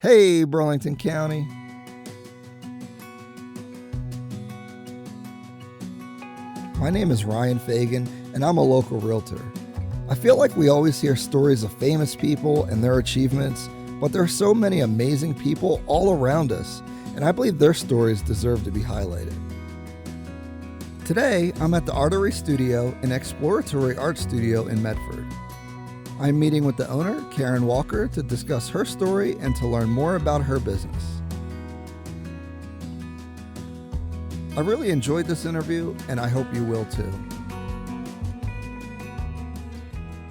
Hey, Burlington County. My name is Ryan.Fagan, and I'm a local realtor. I feel like we always hear stories of famous people and their achievements, but there are so many amazing people all around us, and I believe their stories deserve to be highlighted. Today, I'm at the Artery Studio, an exploratory art studio in Medford. I'm meeting with the owner, Karen Walker, to discuss her story and to learn more about her business. I really enjoyed this interview, and I hope you will too.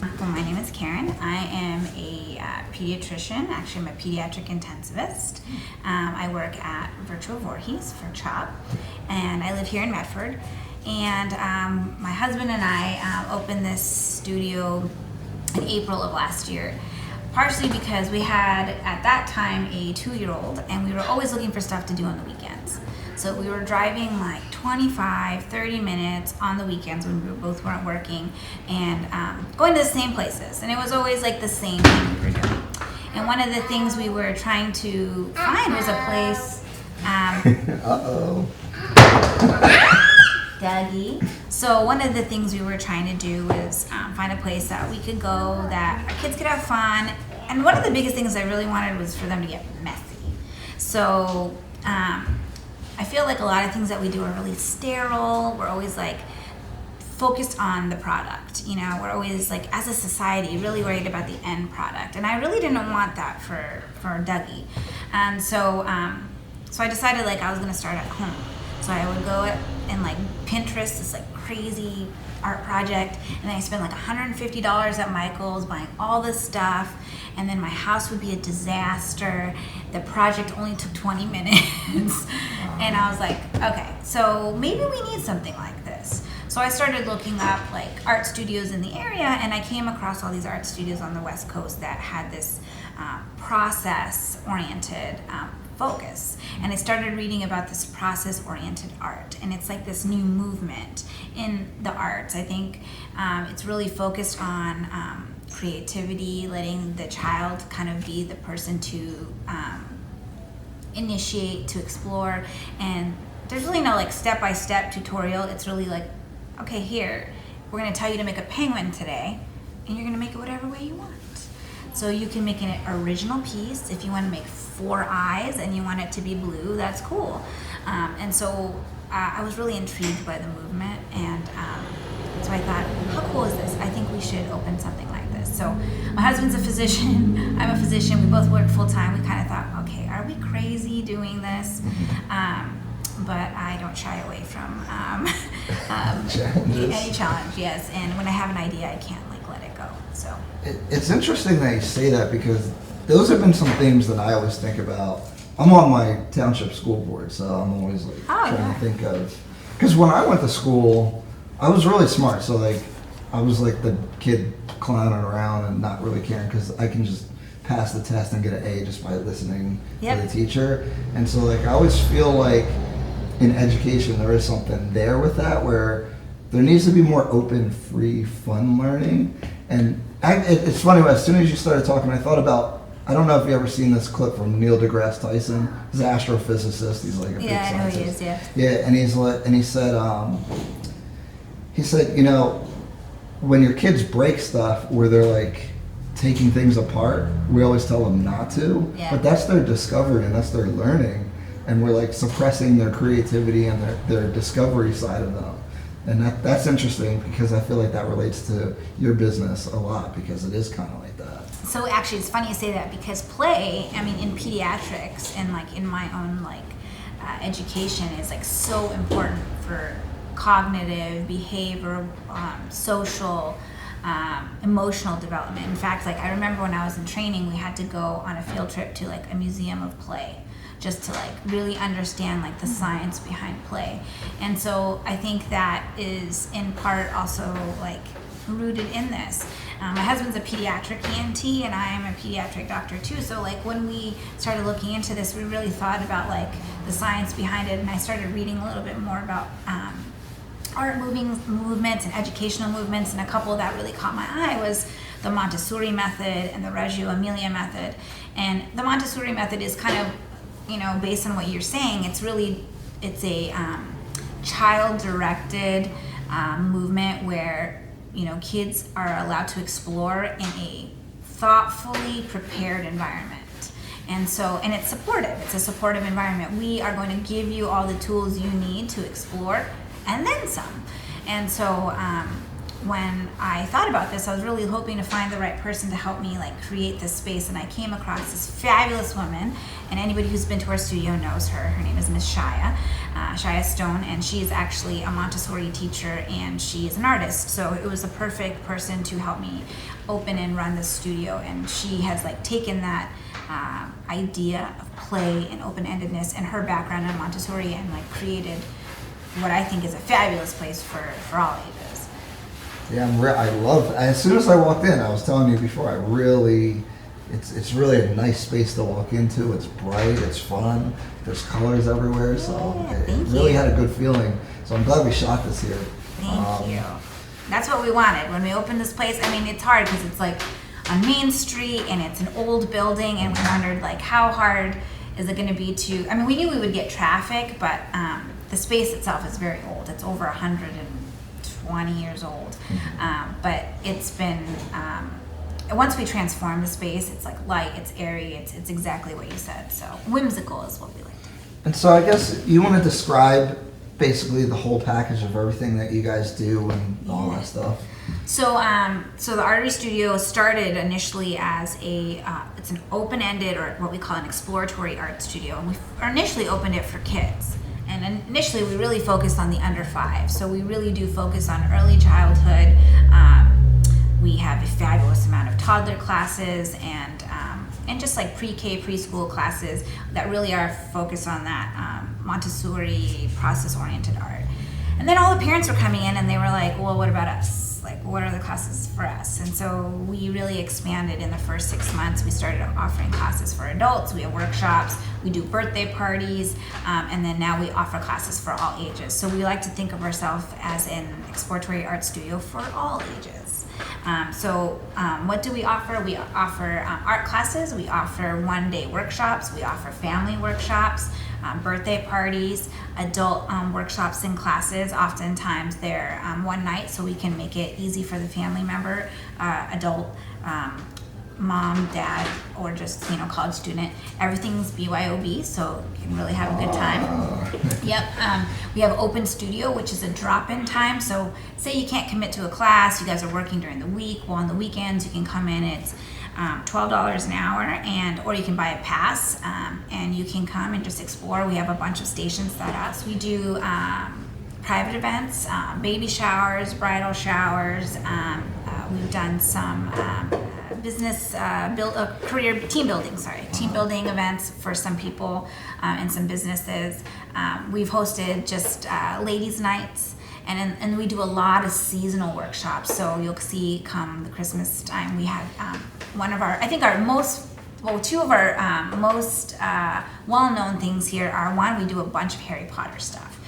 Well, my name is Karen. I am a pediatrician. Actually, I'm a pediatric intensivist. I work at Virtual Voorhees for CHOP, and I live here in Medford. And my husband and I opened this studio in April of last year, partially because we had at that time a 2-year-old, and we were always looking for stuff to do on the weekends. So we were driving like 25, 30 minutes on the weekends when we both weren't working, and going to the same places. And it was always like the same thing we were doing. And one of the things we were trying to find was a place. Dougie. So one of the things we were trying to do was find a place that we could go, that our kids could have fun. And one of the biggest things I really wanted was for them to get messy. So I feel like a lot of things that we do are really sterile. We're always like focused on the product. You know, we're always like, as a society, really worried about the end product. And I really didn't want that for Dougie. And so I decided like I was gonna start at home. So I would go and like Pinterest this like crazy art project, and then I spent like $150 at Michael's buying all this stuff, and then my house would be a disaster. The project only took 20 minutes. And I was like, okay, so maybe we need something like this. So I started looking up like art studios in the area, and I came across all these art studios on the West Coast that had this process-oriented focus. And I started reading about this process-oriented art, and it's like this new movement in the arts. I think it's really focused on creativity, letting the child kind of be the person to initiate, to explore. And there's really no like step-by-step tutorial. It's really like, okay, here, we're gonna tell you to make a penguin today, and you're gonna make it whatever way you want. So you can make an original piece. If you want to make 4 eyes and you want it to be blue, that's cool. And so I was really intrigued by the movement, and so I thought, how cool is this? I think we should open something like this. So my husband's a physician, I'm a physician, we both work full time. We kind of thought, okay, are we crazy doing this? But I don't shy away from any challenge, yes. And when I have an idea, I can't like let it go. So It's interesting that you say that, because those have been some themes that I always think about. I'm on my township school board, so I'm always like trying to think of, because when I went to school, I was really smart. So like I was like the kid clowning around and not really caring, because I can just pass the test and get an A just by listening to the teacher. And so like I always feel like in education there is something there with that, where there needs to be more open, free, fun learning. And it's funny, as soon as you started talking, I thought about, I don't know if you ever seen this clip from Neil deGrasse Tyson. He's an astrophysicist. He's like a big scientist. Yeah, I know he is. Yeah, and he said, you know, when your kids break stuff where they're like taking things apart, we always tell them not to. Yeah. But that's their discovery and that's their learning, and we're like suppressing their creativity and their discovery side of them. And that's interesting, because I feel like that relates to your business a lot, because it is kind of like that. So actually, it's funny you say that, because play, I mean, in pediatrics and like in my own like education, is like so important for cognitive, behavioral, social, emotional development. In fact, like I remember when I was in training, we had to go on a field trip to like a museum of play, just to like really understand like the science behind play. And so I think that is in part also like rooted in this. My husband's a pediatric ENT, and I am a pediatric doctor too. So like when we started looking into this, we really thought about like the science behind it, and I started reading a little bit more about art movements and educational movements. And a couple that really caught my eye was the the Montessori Method and the Reggio Emilia Method. And the Montessori Method is kind of, based on what you're saying, it's a child-directed movement where, kids are allowed to explore in a thoughtfully prepared environment. And it's supportive. It's a supportive environment. We are going to give you all the tools you need to explore and then some. And so when I thought about this, I was really hoping to find the right person to help me create this space. And I came across this fabulous woman, and anybody who's been to our studio knows her. Her name is Miss Shia Stone, and she is actually a Montessori teacher, and she is an artist. So it was a perfect person to help me open and run the studio. And she has taken that idea of play and open-endedness and her background in Montessori and created what I think is a fabulous place for all ages. Yeah, I love. As soon as I walked in, I was telling you before, it's really a nice space to walk into. It's bright, it's fun. There's colors everywhere, so it really had a good feeling. So I'm glad we shot this here. Thank you. That's what we wanted when we opened this place. I mean, it's hard because it's on Main Street and it's an old building, and we wondered how hard is it going to be to. I mean, we knew we would get traffic, but the space itself is very old. It's over 120 years old. But it's been, once we transform the space, it's light, it's airy, it's exactly what you said. So whimsical is what we like to do. And so I guess you want to describe basically the whole package of everything that you guys do and all that stuff. So the Artery Studio started initially as it's an open-ended, or what we call an exploratory art studio. And we initially opened it for kids. And initially we really focused on the under 5. So we really do focus on early childhood. We have a fabulous amount of toddler classes and just pre-K, preschool classes that really are focused on that Montessori process-oriented art. And then all the parents were coming in and they were like, well, what about us? What are the classes for us? And so we really expanded in the first 6 months. We started offering classes for adults. We have workshops. We do birthday parties. And then now we offer classes for all ages. So we like to think of ourselves as an exploratory art studio for all ages. What do we offer? We offer art classes. We offer one-day workshops. We offer family workshops, birthday parties, adult workshops and classes. Oftentimes they're one night, so we can make it easy for the family member, adult, mom, dad, or just college student. Everything's BYOB, so you can really have a good time. Yep. We have open studio, which is a drop-in time. So say you can't commit to a class, you guys are working during the week. Well, on the weekends you can come in. It's $12 an hour, or you can buy a pass, and you can come and just explore. We have a bunch of stations set up. So we do private events, baby showers, bridal showers. We've done some business team building events for some people and some businesses. We've hosted just ladies' nights. And we do a lot of seasonal workshops. So you'll see come the Christmas time, we have two of our most well-known things here are, one, we do a bunch of Harry Potter stuff.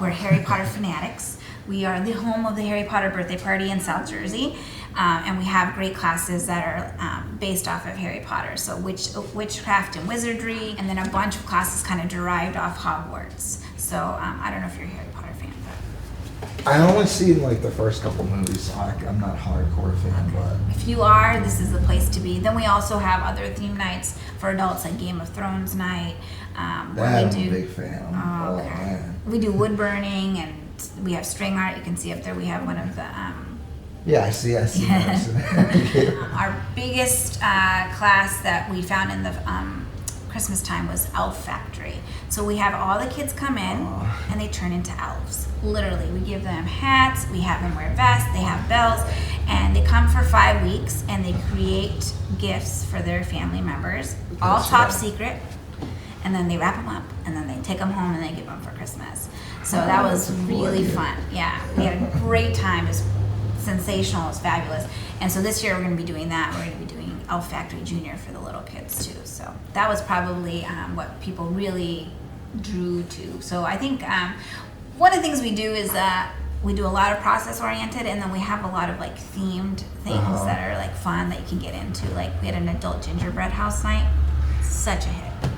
We're Harry Potter fanatics. We are the home of the Harry Potter birthday party in South Jersey. And we have great classes that are based off of Harry Potter. So witchcraft and wizardry, and then a bunch of classes kind of derived off Hogwarts. So I don't know if you're a Harry Potter fan, but I only seen the first couple movies, so I'm not a hardcore fan, but if you are, this is the place to be. Then we also have other theme nights for adults, like Game of Thrones night. I'm a big fan. Man. We do wood burning, and we have string art. You can see up there we have one of the yeah, I see. Our biggest class that we found in the Christmas time was Elf Factory. So we have all the kids come in and they turn into elves. Literally, we give them hats, we have them wear vests, they have bells, and they come for 5 weeks and they create gifts for their family members, all top secret, and then they wrap them up and then they take them home and they give them for Christmas. So that was really fun. Yeah, we had a great time. It was sensational, it was fabulous. And so this year we're going to be doing that. We're going to be doing Elf Factory Junior for the little kids too. So that was probably what people really drew to. So I think one of the things we do is we do a lot of process oriented, and then we have a lot of like themed things that are like fun that you can get into. Like we had an adult gingerbread house night. Such a hit.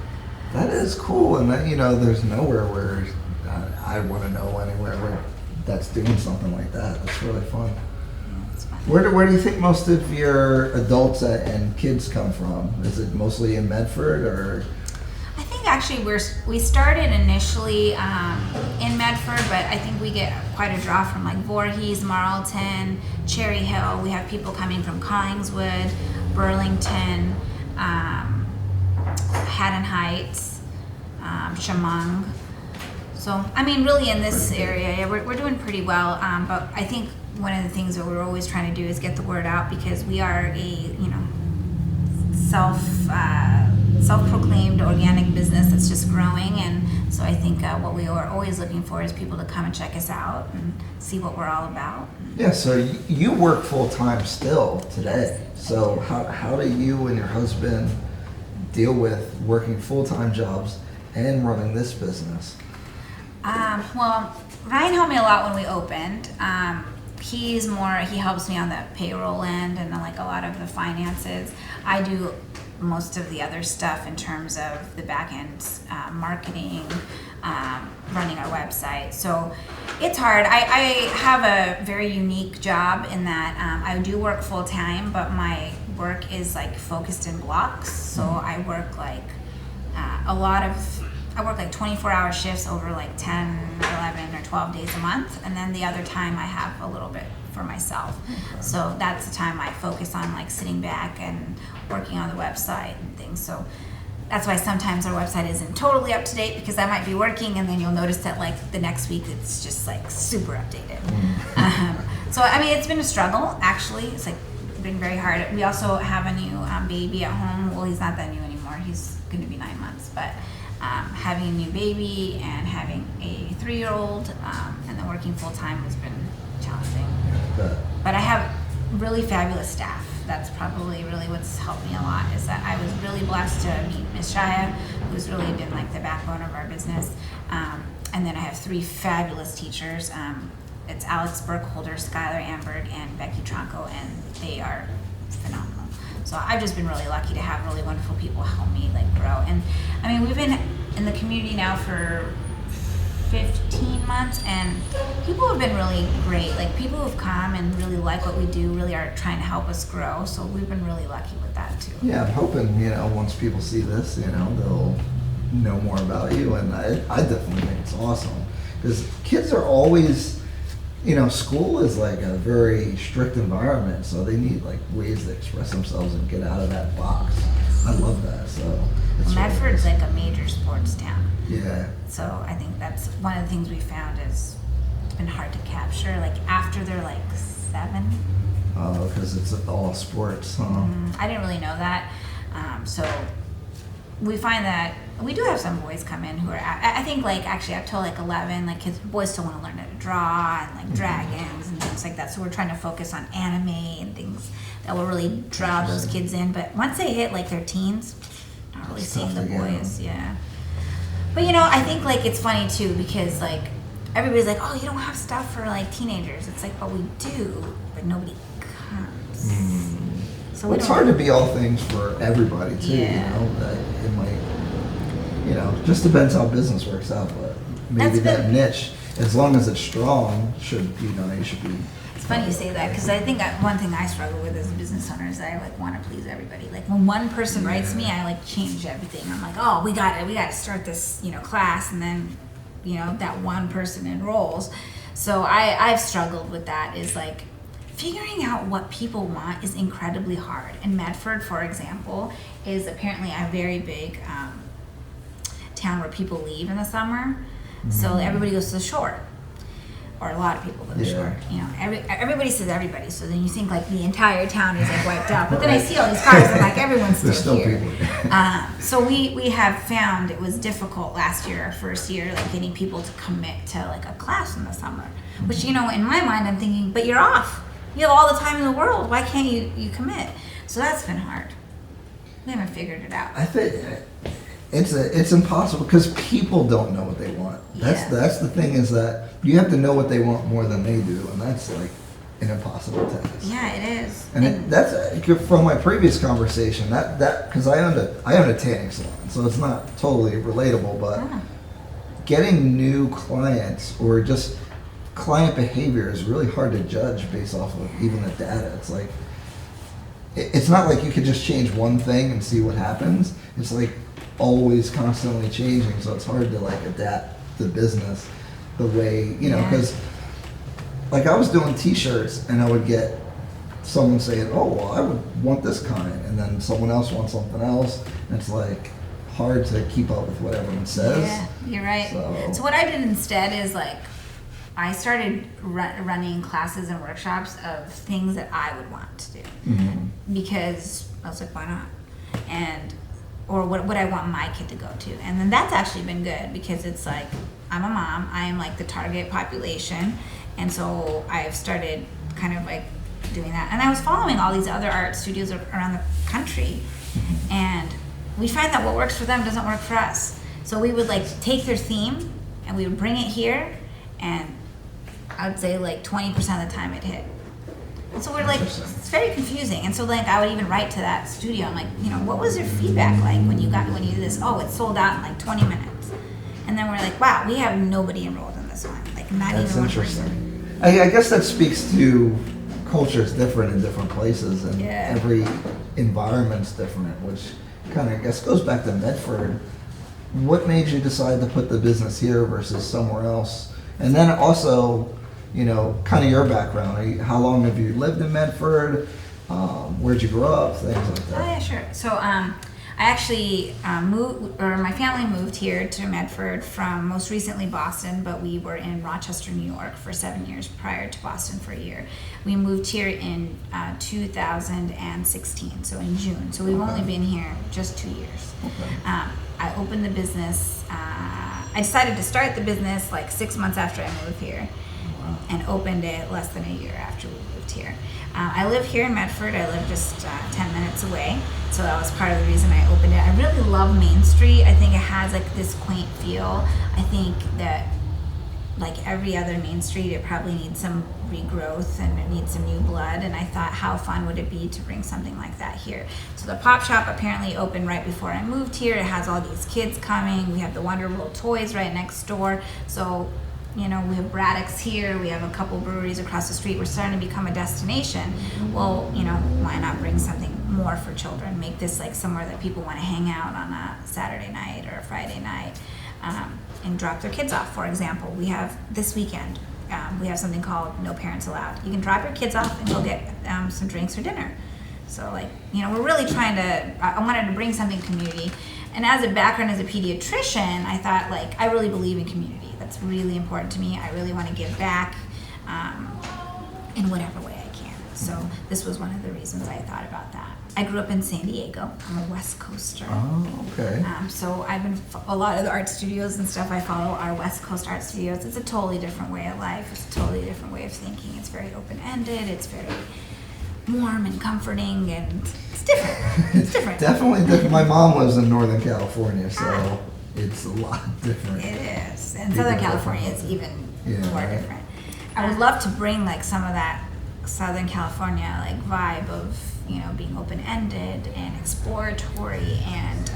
That is cool, and that, there's nowhere where I want to know anywhere where that's doing something like that. That's really fun. Yeah, it's fun. Where do you think most of your adults and kids come from? Is it mostly in Medford, or? I think actually we started initially in Medford, but I think we get quite a draw from like Voorhees, Marlton, Cherry Hill. We have people coming from Collingswood, Burlington, Haddon Heights, Chemung. So, I mean, really in this area, yeah, we're doing pretty well. But I think one of the things that we're always trying to do is get the word out, because we are a, self-proclaimed organic business that's just growing. And so I think what we are always looking for is people to come and check us out and see what we're all about. Yeah, so you work full-time still today. So how do you and your husband deal with working full-time jobs and running this business? Well, Ryan helped me a lot when we opened. He helps me on the payroll end and like a lot of the finances. I do most of the other stuff in terms of the back end marketing, running our website. So it's hard. I have a very unique job in that I do work full time, but my work is like focused in blocks. So I work like I work like 24-hour shifts over like 10, 11, or 12 days a month. And then the other time I have a little bit for myself. Okay. So that's the time I focus on like sitting back and working on the website and things. So that's why sometimes our website isn't totally up to date, because I might be working and then you'll notice that like the next week it's just like super updated. So I mean, it's been a struggle actually. It's like been very hard. We also have a new baby at home. Well, he's not that new anymore. He's going to be 9 months, but having a new baby and having a 3-year-old and then working full time has been challenging. But I have really fabulous staff. That's probably really what's helped me a lot, is that I was really blessed to meet Miss Shia, who's really been like the backbone of our business. And then I have 3 fabulous teachers. It's Alex Burkholder, Skylar Ambert, and Becky Tronco, and they are phenomenal. So I've just been really lucky to have really wonderful people help me like grow. And I mean, we've been in the community now for 15 months, and people have been really great. Like people who've come and really like what we do, really are trying to help us grow. So we've been really lucky with that too. Yeah, I'm hoping, once people see this, they'll know more about you. And I definitely think it's awesome, because kids are always, school is like a very strict environment, so they need like ways to express themselves and get out of that box. I love that. So Medford's like a major sports town. Yeah. So I think that's one of the things we found is it's been hard to capture. Like after they're like 7. Oh, because it's all sports, huh? I didn't really know that. So we find that we do have some boys come in who are, I think like actually up till like 11, like boys still want to learn how to draw and like dragons and things like that. So we're trying to focus on anime and things that will really draw those kids in. But once they hit like their teens, not really seeing the boys. Yeah. But I think like it's funny too, because like everybody's like, oh, you don't have stuff for like teenagers. It's like, but we do, but nobody comes. So it's hard to be all things for everybody too. Yeah. That it might, just depends how business works out. But maybe that niche, as long as it's strong, should you should be. It's funny you say that, because I think one thing I struggle with as a business owner is I like want to please everybody. Like when one person writes me, I like change everything. I'm like, oh, we got to start this class, and then that one person enrolls. So I've struggled with that, is like figuring out what people want is incredibly hard. And Medford, for example, is apparently a very big town where people leave in the summer. So everybody goes to the shore. Or a lot of people go to the shore. Everybody says everybody, so then you think like the entire town is like wiped out. But then I see all these cars and like everyone's still here. So we have found it was difficult last year, our first year, like getting people to commit to like a class in the summer. Which in my mind I'm thinking, but you're off. You have all the time in the world. Why can't you commit? So that's been hard. We haven't figured it out. I think it's impossible because people don't know what they want. That's the thing, is that you have to know what they want more than they do, and that's like an impossible task. Yeah, it is. And that's from my previous conversation. That because I owned a tanning salon, so it's not totally relatable. But getting new clients or just client behavior is really hard to judge based off of even the data. It's like it's not like you could just change one thing and see what happens. It's like always constantly changing, so it's hard to like adapt the business the way because. Like I was doing T-shirts, and I would get someone saying, "Oh, well, I would want this kind," and then someone else wants something else, and it's like hard to keep up with what everyone says. Yeah, you're right. So what I did instead is like I started running classes and workshops of things that I would want to do because I was like, why not? Or what I want my kid to go to, and then that's actually been good because it's like I'm a mom, I am like the target population. And so I've started kind of like doing that. And I was following all these other art studios around the country. And we find that what works for them doesn't work for us. So we would like take their theme and we would bring it here. And I would say like 20% of the time it hit. And so we're like, it's very confusing. And so like I would even write to that studio. I'm like, what was your feedback like when you did this? Oh, it sold out in like 20 minutes. And then we're like, wow, we have nobody enrolled in this one. Like not That's even one interesting. person. I guess that speaks to culture is different in different places, and every environment's different, which kind of I guess goes back to Medford. What made you decide to put the business here versus somewhere else? And then also, kind of your background. How long have you lived in Medford? Where'd you grow up? Things like that. Oh yeah, sure. So I actually my family moved here to Medford from most recently Boston, but we were in Rochester, New York for 7 years prior to Boston for a year. We moved here in 2016, so in June. So we've only been here just 2 years. Okay. I opened the business, I decided to start the business like 6 months after I moved here and opened it less than a year after we moved here. I live here in Medford. I live just 10 minutes away, so that was part of the reason I opened it. I really love Main Street. I think it has like this quaint feel. I think that like every other Main Street, it probably needs some regrowth and it needs some new blood, and I thought how fun would it be to bring something like that here. So the pop shop apparently opened right before I moved here. It has all these kids coming. We have the Wonderful Toys right next door. So we have Braddock's here, we have a couple breweries across the street. We're starting to become a destination. Well, why not bring something more for children? Make this like somewhere that people want to hang out on a Saturday night or a Friday night and drop their kids off. For example, we have this weekend, we have something called No Parents Allowed. You can drop your kids off and go get some drinks or dinner. So like, we're really trying to, I wanted to bring something community. And as a background as a pediatrician, I thought like, I really believe in community. That's really important to me. I really want to give back in whatever way I can. So this was one of the reasons I thought about that. I grew up in San Diego. I'm a West Coaster. Oh, okay. So I've been, a lot of the art studios and stuff I follow are West Coast art studios. It's a totally different way of life. It's a totally different way of thinking. It's very open-ended. It's very warm and comforting, and it's different. It's different. Definitely different. My mom lives in Northern California, so it's a lot different. It is. And Southern California is even more different. I would love to bring like some of that Southern California like vibe of, being open-ended and exploratory, and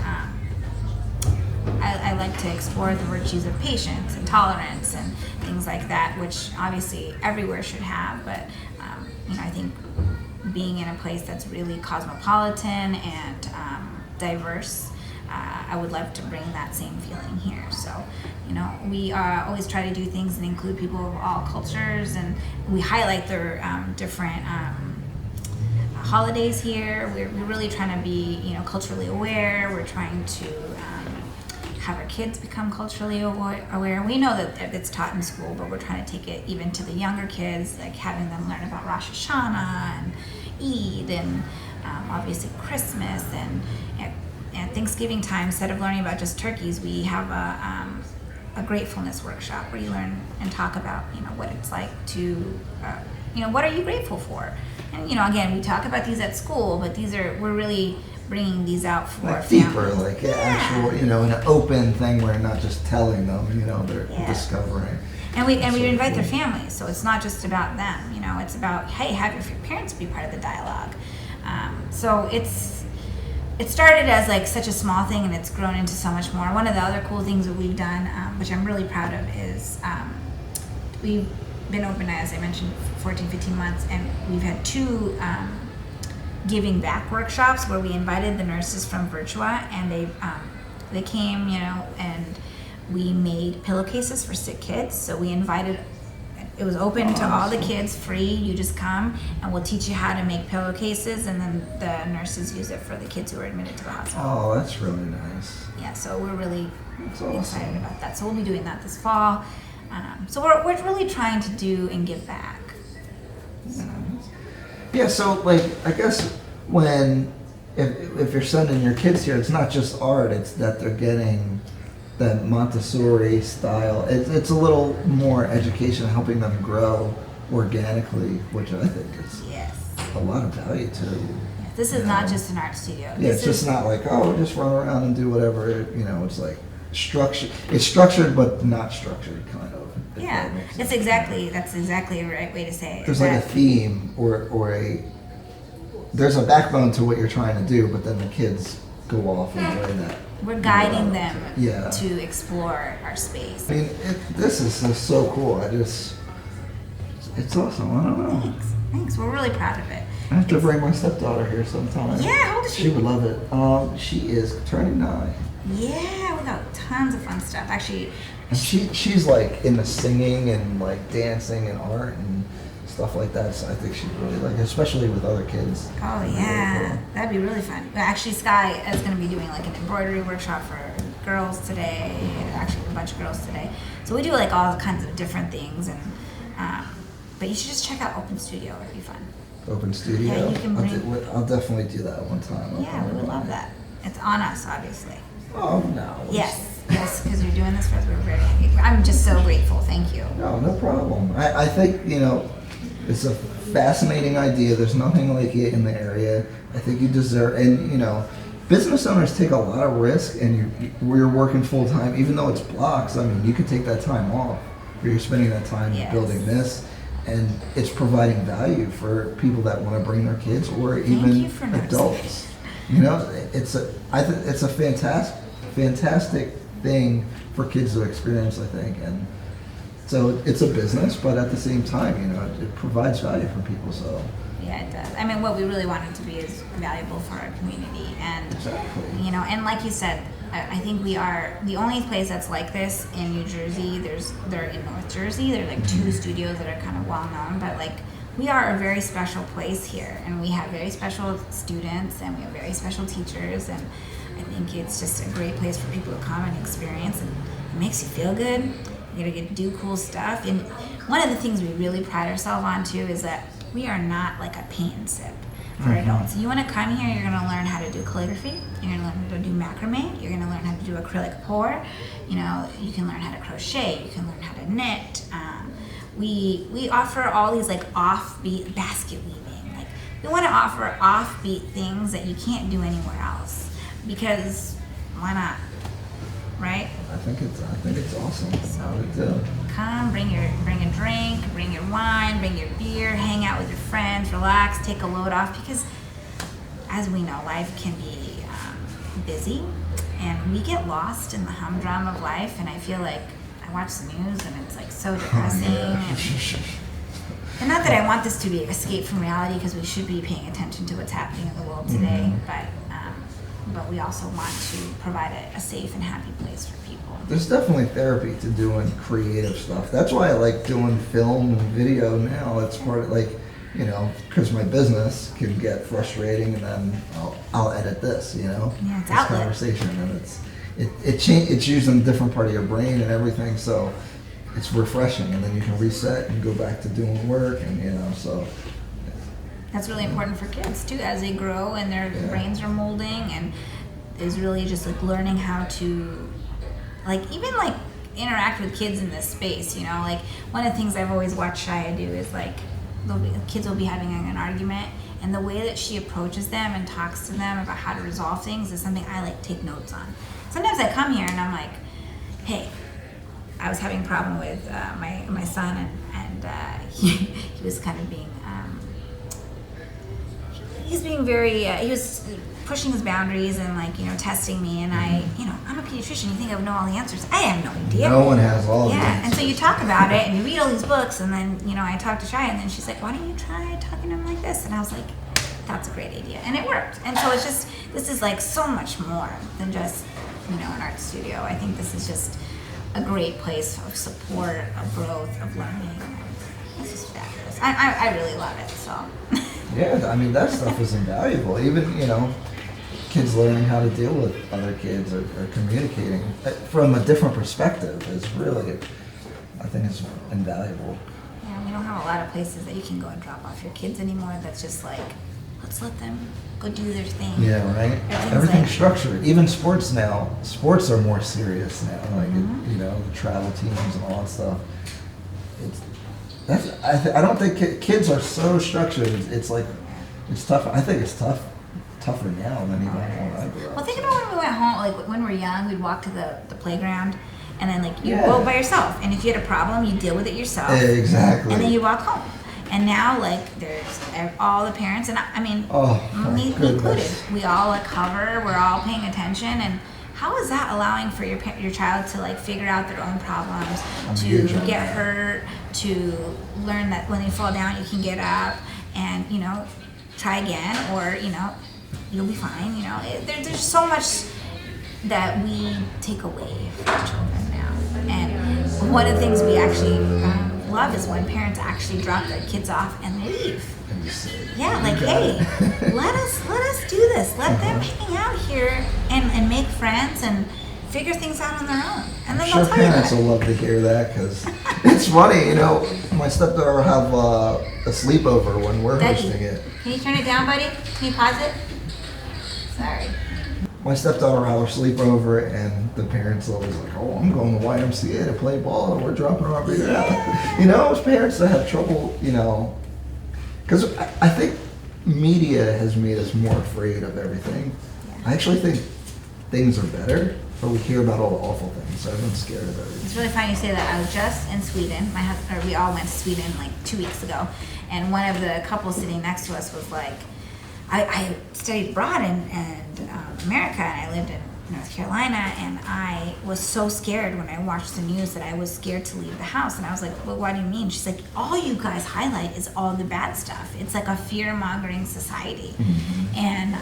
I like to explore the virtues of patience and tolerance and things like that, which obviously everywhere should have, but I think being in a place that's really cosmopolitan and diverse, I would love to bring that same feeling here. So, we always try to do things and include people of all cultures, and we highlight their different holidays here. We're really trying to be, culturally aware. We're trying to have our kids become culturally aware. We know that it's taught in school, but we're trying to take it even to the younger kids, like having them learn about Rosh Hashanah and Eid and obviously Christmas and Thanksgiving time. Instead of learning about just turkeys, we have a Gratefulness Workshop where you learn and talk about what it's like to what are you grateful for. And again, we talk about these at school, but we're really bringing these out for like families. deeper, like actual, in an open thing where not just telling them, they're discovering. And we invite their families, so it's not just about them. It's about, hey, have your parents be part of the dialogue. So it started as like such a small thing, and it's grown into so much more. One of the other cool things that we've done, which I'm really proud of, is we've been open, as I mentioned, 14, 15 months, and we've had 2 giving back workshops where we invited the nurses from Virtua, and they came, and we made pillowcases for sick kids. So we invited, it was open to all the kids, free. You just come and we'll teach you how to make pillowcases, and then the nurses use it for the kids who are admitted to the hospital. Oh, that's really nice. Yeah, so we're really awesome. excited about that. So we'll be doing that this fall. So we're really trying to do and give back. Yeah, so like I guess if you're sending your kids here, it's not just art; it's that they're getting that Montessori style. It's a little more education, helping them grow organically, which I think is a lot of value too. This is not just an art studio. Yeah, it's just not like, just run around and do whatever. It's like structured. It's structured, but not structured, kind of. Yeah, that's exactly the right way to say it. There's like a theme or there's a backbone to what you're trying to do, but then the kids go off and doing that. We're guiding them to explore our space. I mean, this is just so cool. It's awesome. I don't know. Thanks. We're really proud of it. I have to bring my stepdaughter here sometime. Yeah, how old is she? She would love it. She is turning 9. Yeah, we got tons of fun stuff. Actually, and she's like into singing and like dancing and art and stuff like that. So I think she'd really like it, especially with other kids. Oh yeah, really cool. That'd be really fun. Actually, Sky is going to be doing like an embroidery workshop for girls today. Actually, a bunch of girls today. So we do like all kinds of different things, and but you should just check out Open Studio. It'd be fun. Open Studio. Yeah, you can bring. I'll definitely do that one time. Yeah, we would love that. It's on us, obviously. Oh no. Yes, because you're doing this for us. We're very happy. I'm just so grateful. Thank you. No problem. I think it's a fascinating idea. There's nothing like it in the area. I think you deserve, and business owners take a lot of risk, and you're working full time, even though it's blocks. I mean, you could take that time off, or you're spending that time building this, and it's providing value for people that want to bring their kids, or even adults. It's a fantastic thing for kids to experience, I think, and so it's a business, but at the same time, it provides value for people. So yeah, it does. I mean, what we really want it to be is valuable for our community, and and like you said, I think we are the only place that's like this in New Jersey. They're in North Jersey. There are like 2 studios that are kind of well known, but like we are a very special place here, and we have very special students, and we have very special teachers, and I think it's just a great place for people to come and experience, and it makes you feel good. You're gonna get to do cool stuff. And one of the things we really pride ourselves on too is that we are not like a paint and sip for adults. You want to come here, you're gonna learn how to do calligraphy, you're gonna learn how to do macrame, you're gonna learn how to do acrylic pour, you can learn how to crochet, you can learn how to knit. We offer all these like offbeat basket weaving. Like we want to offer offbeat things that you can't do anywhere else, because why not? Right? I think it's awesome. So come, bring a drink, bring your wine, bring your beer, hang out with your friends, relax, take a load off, because as we know, life can be busy, and we get lost in the humdrum of life. And I feel like I watch the news and it's like so depressing. And not that I want this to be an escape from reality, because we should be paying attention to what's happening in the world today, but we also want to provide a safe and happy place for people. There's definitely therapy to doing creative stuff. That's why I like doing film and video now. It's part of because my business can get frustrating, and then I'll edit this, Yeah, it's this outlet. conversation, and it's using a different part of your brain and everything, so it's refreshing, and then you can reset and go back to doing work, and so. That's really important for kids too, as they grow and their brains are molding, and is really just like learning how to even interact with kids in this space. Like one of the things I've always watched Shia do is like kids will be having an argument, And the way that she approaches them and talks to them about how to resolve things is something I like take notes on. Sometimes I come here and I'm like, hey, I was having a problem with my son, and he was kind of being, he's being very, he was pushing his boundaries and like, testing me, and I'm a pediatrician, you think I would know all the answers. I have no idea. No one has all the answers. Yeah, and so you talk about it and you read all these books, and then, I talked to Shai, and then she's like, why don't you try talking to him like this? And I was like, that's a great idea. And it worked. And so this is like so much more than just, an art studio. I think this is just a great place of support, of growth, of learning. It's just fabulous. I really love it, so. Yeah, I mean, that stuff is invaluable. Even, kids learning how to deal with other kids or communicating from a different perspective is really, I think, is invaluable. Yeah, we don't have a lot of places that you can go and drop off your kids anymore that's just like, let's let them go do their thing. Yeah, right? Everything's structured. Even sports now, sports are more serious now. Like, the travel teams and all that stuff. I don't think kids are so structured. It's tough. I think it's tougher now than even when I grew up. Well, think about when we went home, like when we were young, we'd walk to the playground, and then you go by yourself. And if you had a problem, you deal with it yourself. Exactly. And then you walk home. And now, there's all the parents, and me included. We all cover. We're all paying attention, and how is that allowing for your child to figure out their own problems, to get hurt, to learn that when they fall down you can get up and try again, or you'll be fine. There's so much that we take away from children now, and one of the things we actually love is when parents actually drop their kids off and leave. Yeah, hey, let us do this. Let them hang out here and make friends and figure things out on their own. And then they'll tell you that. Parents will love to hear that, because it's funny, my stepdaughter will have a sleepover when we're hosting it. Can you turn it down, buddy? Can you pause it? Sorry. My stepdaughter will have her sleepover, and the parents are always like, oh, I'm going to YMCA to play ball, and we're dropping her off here. Yeah. As parents that have trouble, because I think media has made us more afraid of everything. Yeah. I actually think things are better, but we hear about all the awful things, so everyone's scared of everything. It's really funny you say that. I was just in Sweden. We all went to Sweden 2 weeks ago, and one of the couples sitting next to us was like, I studied abroad in America, and I lived in North Carolina, and I was so scared when I watched the news that I was scared to leave the house. And I was like, well, what do you mean? She's like, all you guys highlight is all the bad stuff. It's like a fear-mongering society. Mm-hmm. And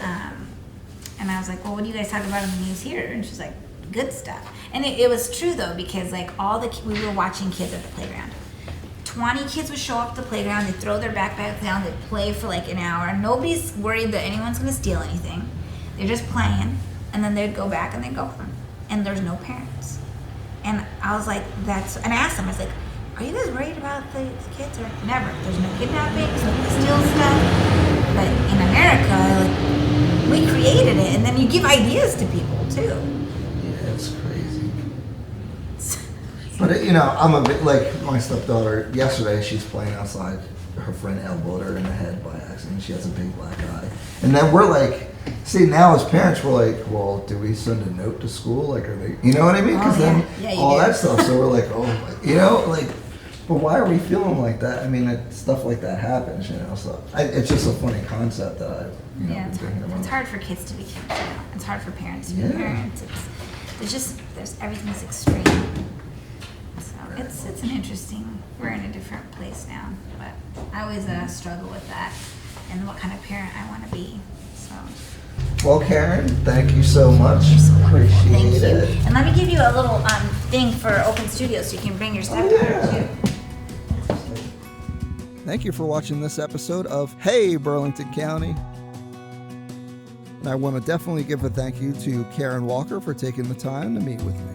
I was like, well, what do you guys talk about in the news here? And she's like, good stuff. And it was true, though, because we were watching kids at the playground. 20 kids would show up at the playground, they'd throw their backpacks down, they'd play for an hour. Nobody's worried that anyone's going to steal anything. They're just playing, and then they'd go back and they'd go home. And there's no parents. And I was like, and I asked them, I was like, are you guys worried about the kids? Or never. There's no kidnappings, nobody steals stuff. But in America, we created it, and then you give ideas to people, too. Yeah, it's crazy. But, I'm a bit my stepdaughter. Yesterday, she's playing outside. Her friend elbowed her in the head by accident. She has a big black eye. And then we're now as parents, we're like, well, do we send a note to school? Are they, you know what I mean? Because all that stuff. So we're like, but why are we feeling like that? I mean, stuff like that happens, So it's just a funny concept that it's hard for kids to be kids. It's hard for parents to be parents. Everything's extreme. So it's an interesting. We're in a different place now, but I always struggle with that and what kind of parent I want to be. So. Well, Karen, thank you so much. Appreciate it. And let me give you a little thing for Open Studio so you can bring your stepdaughter too. Thank you for watching this episode of Hey Burlington County. And I want to definitely give a thank you to Karen Walker for taking the time to meet with me.